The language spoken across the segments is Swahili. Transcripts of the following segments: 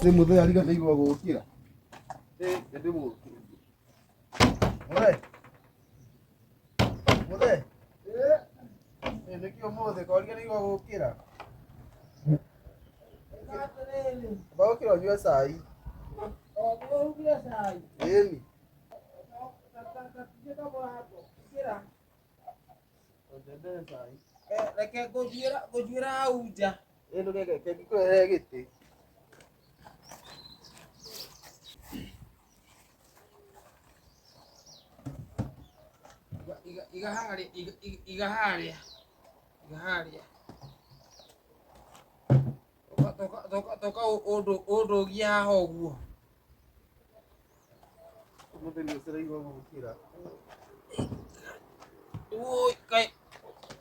Ate muthe ari gata igwa gukira. Gati mu. Muthe. Nikio muthe kwa ari igwa gukira. Bao kilo nyua sai. Nyua sai. Eni. Reke gujira uja. Eno ke kiko gete. Igaharia. Toka odo gia hoguo. Muthe ni sira igwa gukira. Oi kai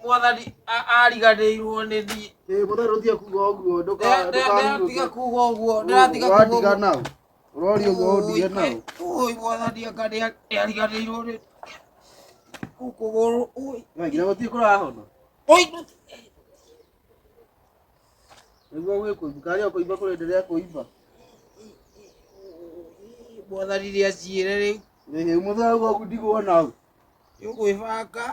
mwathani ariganĩirwo nĩ niĩ. Muthe ndotia kuga ũguo ndatiga kuga ũguo ndatiga kuga watiga nau ũroria ũguo ũndige nau. Oi mwathani anga nĩariganĩirwo nĩ kũgũrũ. Oi nginya gũtirĩ kũrahona. Oi nĩguo gwĩkũimba karĩa kũimba kũrenderea kũimba. Mwathani nĩaciĩre rĩu. Muthe ũguo ndigwo nau. Nĩũgwĩbanga.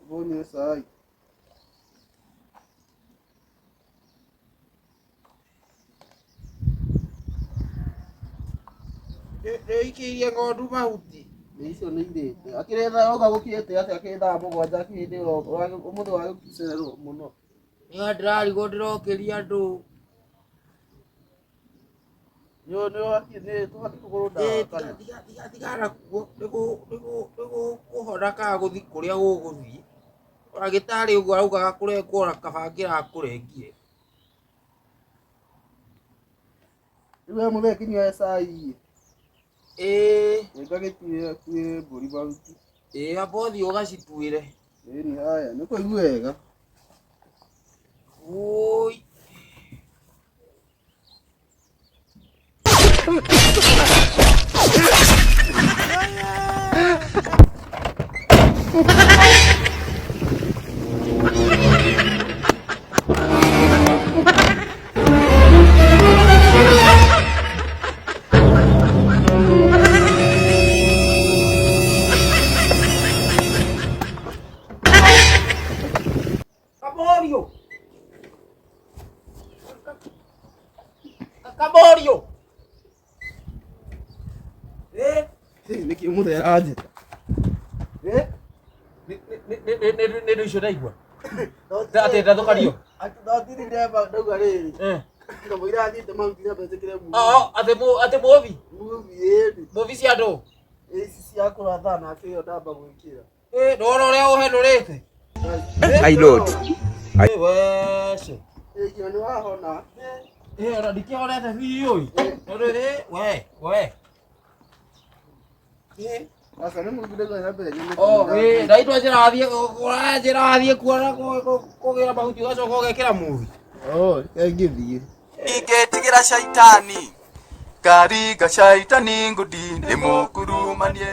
Nyua sai. Nĩũikĩirie ng'ondu mahuti. Icio nĩ irĩte. Akĩretha oga gũkĩrĩte atĩa akĩretha mũgwanja hĩndĩ ĩyo ũmũthĩ wa gũcererwo mũno. Nĩyo ndĩrarigwo ndĩrokĩria andũ. Nĩ tũbatiĩ kũgũrũ ndawa kana. Tigana kuo nĩgũkũhona kana gũthiĩ kũrĩa gũgũthiĩ. Ndagĩtarĩ ũguo araugaga kũrengwo kabangĩra akũrengire. Rĩu muthe kinyua cai. Ngagĩtuĩre kuĩ mbũri mahuti. Amba ũthiĩ ũgacituĩre. Ĩni haya nĩ kũigua wega. Oi. Kaborio. Nĩkĩ muthe aranjĩta. Nĩ icio ndaigua. Atĩ ndathũkanio. Ndotirĩ ndemba ndauga rĩrĩ. Kamũira athiĩte mahuti na mbetĩkĩre muvi. Atĩ mũvi. Muvi ĩni. Mũvi cia andũ. Ici cia kũratha na akĩo ndamba gwĩkĩra. Ndwara ũrĩa ũhenũrĩte. My lord. Wece. Nginya nĩ wahona. Ona ndikĩhonete biũ. We. Sasa nĩ mũrugi ndauga na mbere nyone. Ndaitwa njĩrathiĩ kuona kũgĩra mahuti ũgacoka ũgekĩra mũvi. Ngĩthiĩ. Ingĩtigĩra caitani, ngaringa caitani ngũthi ndĩmũkurumanie.